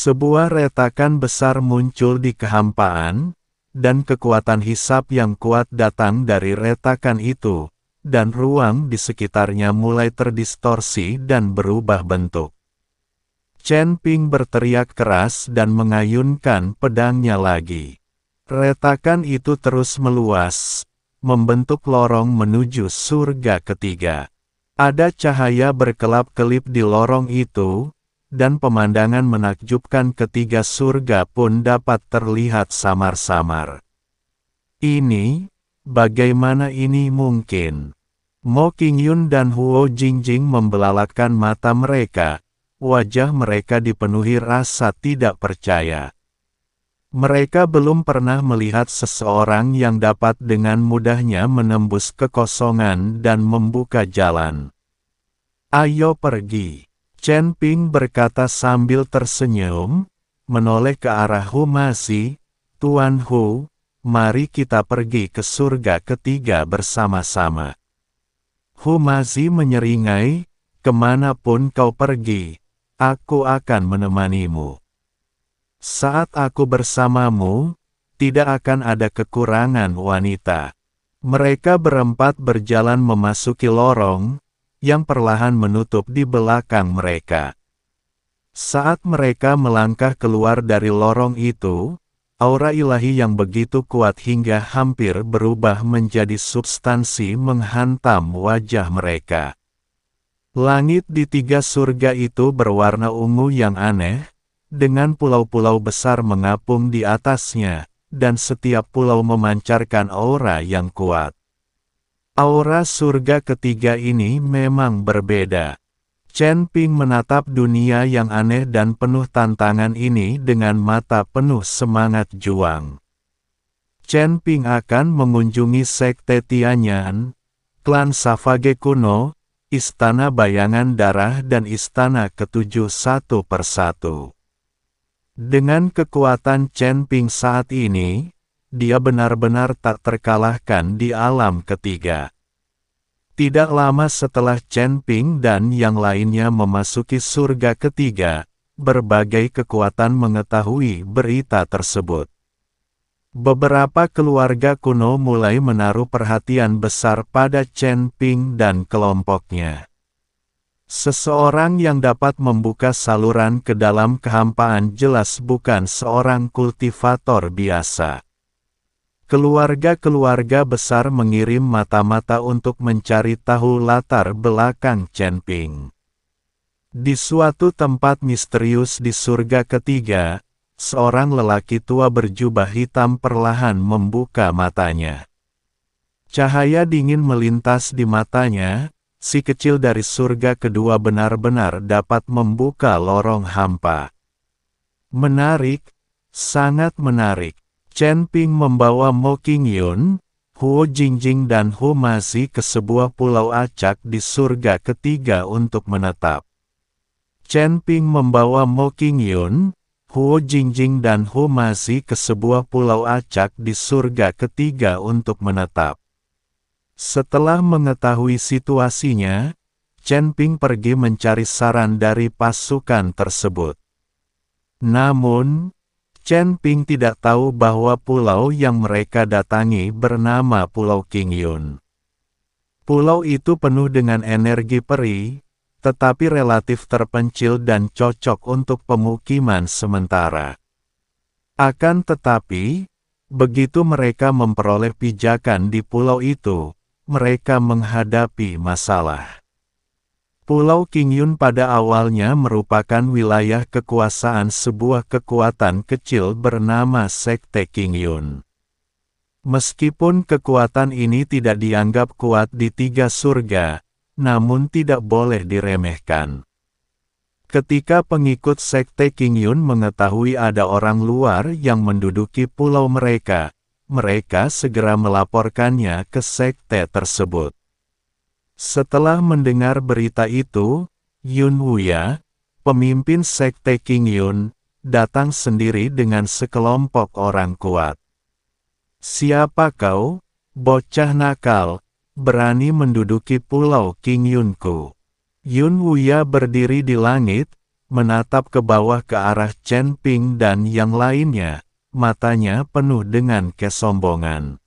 Sebuah retakan besar muncul di kehampaan, dan kekuatan hisap yang kuat datang dari retakan itu, dan ruang di sekitarnya mulai terdistorsi dan berubah bentuk. Chen Ping berteriak keras dan mengayunkan pedangnya lagi. Retakan itu terus meluas, membentuk lorong menuju surga ketiga. Ada cahaya berkelap-kelip di lorong itu, dan pemandangan menakjubkan ketiga surga pun dapat terlihat samar-samar. Ini, bagaimana ini mungkin? Mo Qingyun dan Huo Jingjing membelalakkan mata mereka, wajah mereka dipenuhi rasa tidak percaya. Mereka belum pernah melihat seseorang yang dapat dengan mudahnya menembus kekosongan dan membuka jalan. Ayo pergi, Chen Ping berkata sambil tersenyum, menoleh ke arah Hu Mazi. Tuan Hu, mari kita pergi ke surga ketiga bersama-sama. Hu Mazi menyeringai, kemanapun kau pergi, aku akan menemanimu. Saat aku bersamamu, tidak akan ada kekurangan wanita. Mereka berempat berjalan memasuki lorong, yang perlahan menutup di belakang mereka. Saat mereka melangkah keluar dari lorong itu, aura ilahi yang begitu kuat hingga hampir berubah menjadi substansi menghantam wajah mereka. Langit di tiga surga itu berwarna ungu yang aneh, dengan pulau-pulau besar mengapung di atasnya, dan setiap pulau memancarkan aura yang kuat. Aura surga ketiga ini memang berbeda. Chen Ping menatap dunia yang aneh dan penuh tantangan ini dengan mata penuh semangat juang. Chen Ping akan mengunjungi Sekte Tianyan, klan Savage kuno, Istana Bayangan Darah dan Istana Ketujuh satu persatu. Dengan kekuatan Chen Ping saat ini, dia benar-benar tak terkalahkan di alam ketiga. Tidak lama setelah Chen Ping dan yang lainnya memasuki surga ketiga, berbagai kekuatan mengetahui berita tersebut. Beberapa keluarga kuno mulai menaruh perhatian besar pada Chen Ping dan kelompoknya. Seseorang yang dapat membuka saluran ke dalam kehampaan jelas bukan seorang kultivator biasa. Keluarga-keluarga besar mengirim mata-mata untuk mencari tahu latar belakang Chen Ping. Di suatu tempat misterius di surga ketiga, seorang lelaki tua berjubah hitam perlahan membuka matanya. Cahaya dingin melintas di matanya. Si kecil dari surga kedua benar-benar dapat membuka lorong hampa. Menarik, sangat menarik. Chen Ping membawa Mo Qingyun, Huo Jingjing dan Hu Mazi ke sebuah pulau acak di surga ketiga untuk menetap. Chen Ping membawa Mo Qingyun, Huo Jingjing dan Hu Mazi ke sebuah pulau acak di surga ketiga untuk menetap. Setelah mengetahui situasinya, Chen Ping pergi mencari saran dari pasukan tersebut. Namun, Chen Ping tidak tahu bahwa pulau yang mereka datangi bernama Pulau Qingyun. Pulau itu penuh dengan energi peri, tetapi relatif terpencil dan cocok untuk pemukiman sementara. Akan tetapi, begitu mereka memperoleh pijakan di pulau itu, mereka menghadapi masalah. Pulau Qingyun pada awalnya merupakan wilayah kekuasaan sebuah kekuatan kecil bernama Sekte Qingyun. Meskipun kekuatan ini tidak dianggap kuat di tiga surga, namun tidak boleh diremehkan. Ketika pengikut Sekte Qingyun mengetahui ada orang luar yang menduduki pulau mereka, mereka segera melaporkannya ke sekte tersebut. Setelah mendengar berita itu, Yun Wuya, pemimpin Sekte Qingyun, datang sendiri dengan sekelompok orang kuat. Siapa kau, bocah nakal, berani menduduki pulau Qingyunku? Yun Wuya berdiri di langit, menatap ke bawah ke arah Chen Ping dan yang lainnya, matanya penuh dengan kesombongan.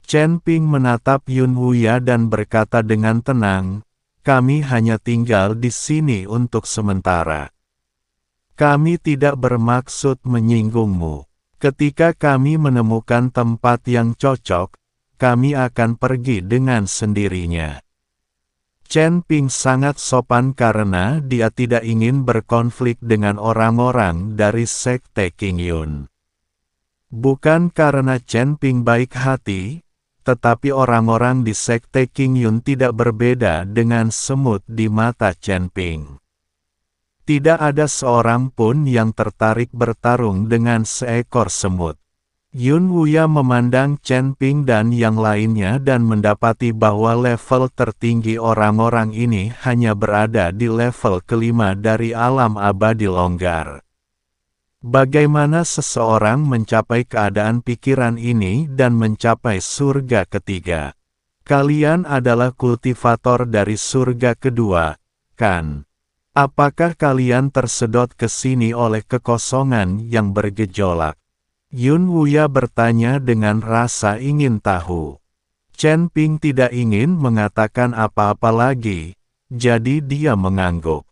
Chen Ping menatap Yun Wuya dan berkata dengan tenang, "Kami hanya tinggal di sini untuk sementara. Kami tidak bermaksud menyinggungmu. Ketika kami menemukan tempat yang cocok, kami akan pergi dengan sendirinya." Chen Ping sangat sopan karena dia tidak ingin berkonflik dengan orang-orang dari Sekte Qingyun. Bukan karena Chen Ping baik hati, tetapi orang-orang di Sekte Qingyun tidak berbeda dengan semut di mata Chen Ping. Tidak ada seorang pun yang tertarik bertarung dengan seekor semut. Yun Wuya memandang Chen Ping dan yang lainnya dan mendapati bahwa level tertinggi orang-orang ini hanya berada di level kelima dari alam abadi longgar. Bagaimana seseorang mencapai keadaan pikiran ini dan mencapai surga ketiga? Kalian adalah kultivator dari surga kedua, kan? Apakah kalian tersedot ke sini oleh kekosongan yang bergejolak? Yun Wuya bertanya dengan rasa ingin tahu. Chen Ping tidak ingin mengatakan apa-apa lagi, jadi dia mengangguk.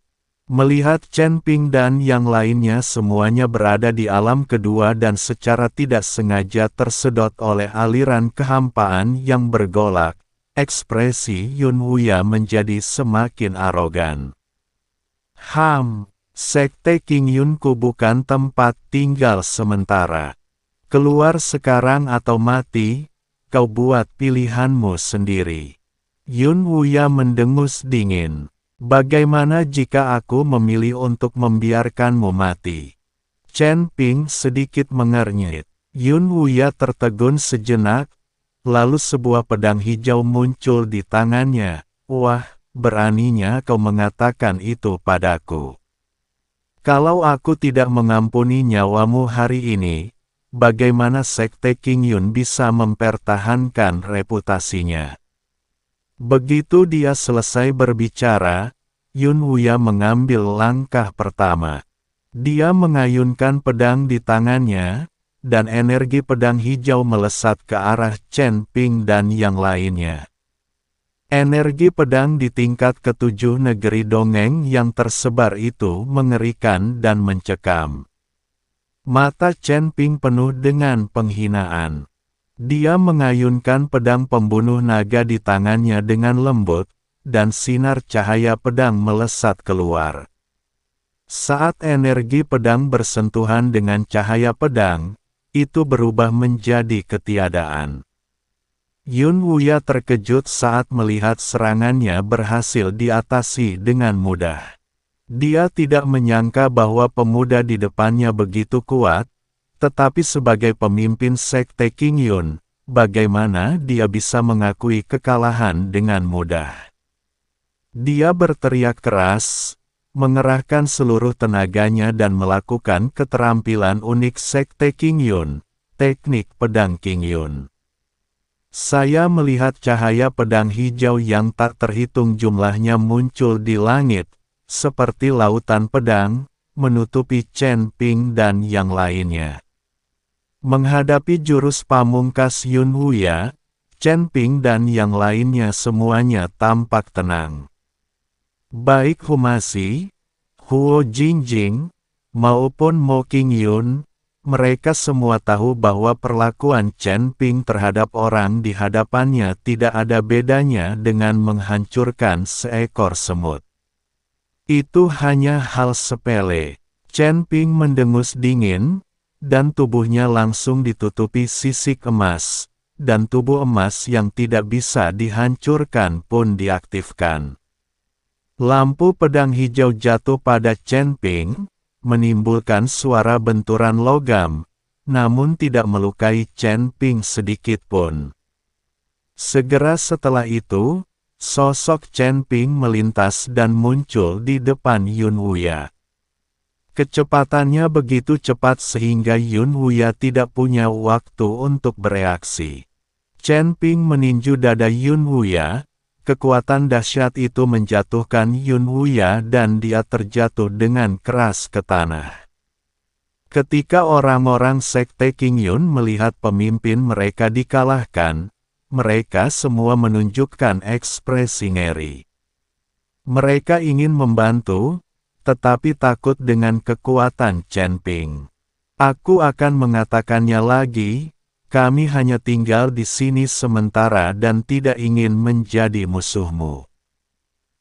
Melihat Chen Ping dan yang lainnya semuanya berada di alam kedua dan secara tidak sengaja tersedot oleh aliran kehampaan yang bergolak, ekspresi Yun Wuya menjadi semakin arogan. Sekte Qingyunku bukan tempat tinggal sementara. Keluar sekarang atau mati, kau buat pilihanmu sendiri. Yun Wuya mendengus dingin. Bagaimana jika aku memilih untuk membiarkanmu mati? Chen Ping sedikit mengernyit. Yun Wuya tertegun sejenak, lalu sebuah pedang hijau muncul di tangannya. Wah, beraninya kau mengatakan itu padaku. Kalau aku tidak mengampuni nyawamu hari ini, bagaimana Sekte Qingyun bisa mempertahankan reputasinya? Begitu dia selesai berbicara, Yun Wuya mengambil langkah pertama. Dia mengayunkan pedang di tangannya, dan energi pedang hijau melesat ke arah Chen Ping dan yang lainnya. Energi pedang di tingkat ketujuh negeri dongeng yang tersebar itu mengerikan dan mencekam. Mata Chen Ping penuh dengan penghinaan. Dia mengayunkan pedang pembunuh naga di tangannya dengan lembut, dan sinar cahaya pedang melesat keluar. Saat energi pedang bersentuhan dengan cahaya pedang, itu berubah menjadi ketiadaan. Yun Wuya terkejut saat melihat serangannya berhasil diatasi dengan mudah. Dia tidak menyangka bahwa pemuda di depannya begitu kuat, tetapi sebagai pemimpin Sekte Qingyun, bagaimana dia bisa mengakui kekalahan dengan mudah? Dia berteriak keras, mengerahkan seluruh tenaganya dan melakukan keterampilan unik Sekte Qingyun, teknik pedang Qingyun. Saya melihat cahaya pedang hijau yang tak terhitung jumlahnya muncul di langit, seperti lautan pedang, menutupi Chen Ping dan yang lainnya. Menghadapi jurus pamungkas Yun Wuya, Chen Ping dan yang lainnya semuanya tampak tenang. Baik Humasi, Huo Jingjing, maupun Mo Qingyun, mereka semua tahu bahwa perlakuan Chen Ping terhadap orang di hadapannya tidak ada bedanya dengan menghancurkan seekor semut. Itu hanya hal sepele. Chen Ping mendengus dingin, dan tubuhnya langsung ditutupi sisik emas, dan tubuh emas yang tidak bisa dihancurkan pun diaktifkan. Lampu pedang hijau jatuh pada Chen Ping, menimbulkan suara benturan logam, namun tidak melukai Chen Ping sedikit pun. Segera setelah itu, sosok Chen Ping melintas dan muncul di depan Yun Wuya. Kecepatannya begitu cepat sehingga Yun Wuya tidak punya waktu untuk bereaksi. Chen Ping meninju dada Yun Wuya, Kekuatan dahsyat itu menjatuhkan Yun Wuya dan dia terjatuh dengan keras ke tanah. Ketika orang-orang Sekte King Yun melihat pemimpin mereka dikalahkan, mereka semua menunjukkan ekspresi ngeri. Mereka ingin membantu, tetapi takut dengan kekuatan Chen Ping. Aku akan mengatakannya lagi, kami hanya tinggal di sini sementara dan tidak ingin menjadi musuhmu.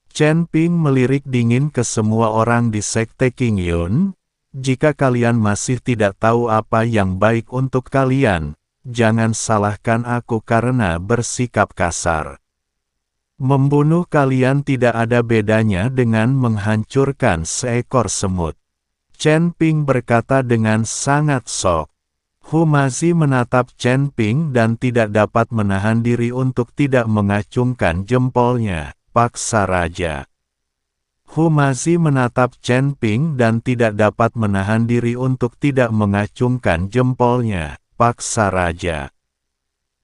Chen Ping melirik dingin ke semua orang di Sekte King Yun. Jika kalian masih tidak tahu apa yang baik untuk kalian, jangan salahkan aku karena bersikap kasar. Membunuh kalian tidak ada bedanya dengan menghancurkan seekor semut. Chen Ping berkata dengan sangat sok. Humazi menatap Chen Ping dan tidak dapat menahan diri untuk tidak mengacungkan jempolnya, paksa raja. Humazi menatap Chen Ping dan tidak dapat menahan diri untuk tidak mengacungkan jempolnya, paksa raja.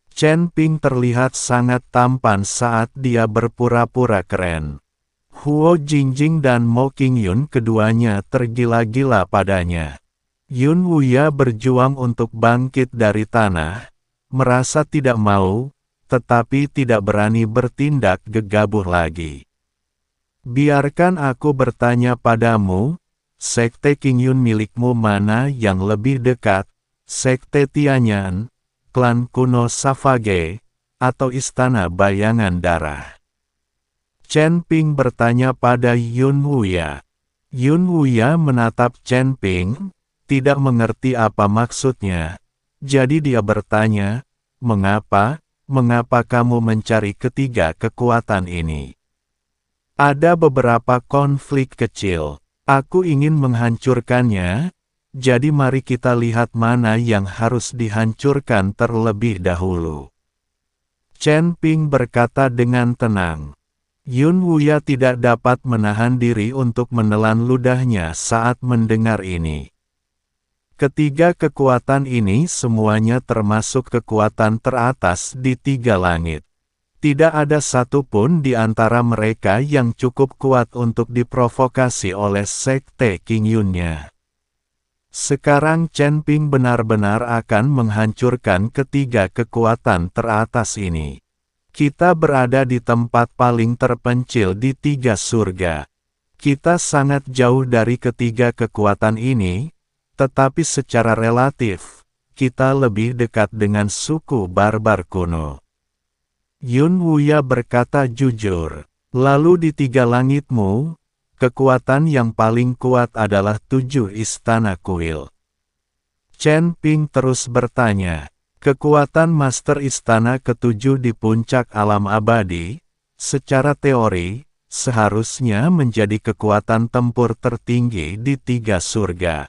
Chen Ping terlihat sangat tampan saat dia berpura-pura keren. Huo Jingjing dan Mo Qingyun keduanya tergila-gila padanya. Yun Wuya berjuang untuk bangkit dari tanah, merasa tidak mau, tetapi tidak berani bertindak gegabah lagi. Biarkan aku bertanya padamu, Sekte King Yun milikmu mana yang lebih dekat, Sekte Tianyan, klan kuno Savage, atau Istana Bayangan Darah? Chen Ping bertanya pada Yun Wuya. Yun Wuya menatap Chen Ping, tidak mengerti apa maksudnya. Jadi dia bertanya, mengapa kamu mencari ketiga kekuatan ini? Ada beberapa konflik kecil. Aku ingin menghancurkannya, jadi mari kita lihat mana yang harus dihancurkan terlebih dahulu. Chen Ping berkata dengan tenang. Yun Wuya tidak dapat menahan diri untuk menelan ludahnya saat mendengar ini. Ketiga kekuatan ini semuanya termasuk kekuatan teratas di tiga langit. Tidak ada satupun di antara mereka yang cukup kuat untuk diprovokasi oleh Sekte King Yun-nya. Sekarang Chen Ping benar-benar akan menghancurkan ketiga kekuatan teratas ini. Kita berada di tempat paling terpencil di tiga surga. Kita sangat jauh dari ketiga kekuatan ini, tetapi secara relatif, kita lebih dekat dengan suku barbar kuno. Yun Wuya berkata jujur, lalu di tiga langitmu, kekuatan yang paling kuat adalah 7 istana kuil. Chen Ping terus bertanya, kekuatan Master Istana ke-7 di puncak alam abadi, secara teori, seharusnya menjadi kekuatan tempur tertinggi di tiga surga.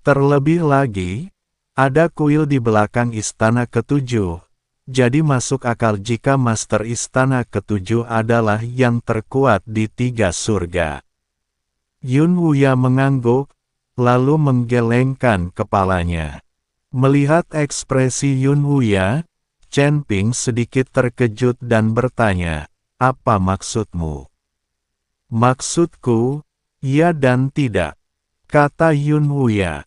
Terlebih lagi, ada kuil di belakang istana ke-7, jadi masuk akal jika Master Istana ke-7 adalah yang terkuat di tiga surga. Yun Wuya mengangguk, lalu menggelengkan kepalanya. Melihat ekspresi Yun Wuya, Chen Ping sedikit terkejut dan bertanya, apa maksudmu? Maksudku, ya dan tidak, kata Yun Wuya.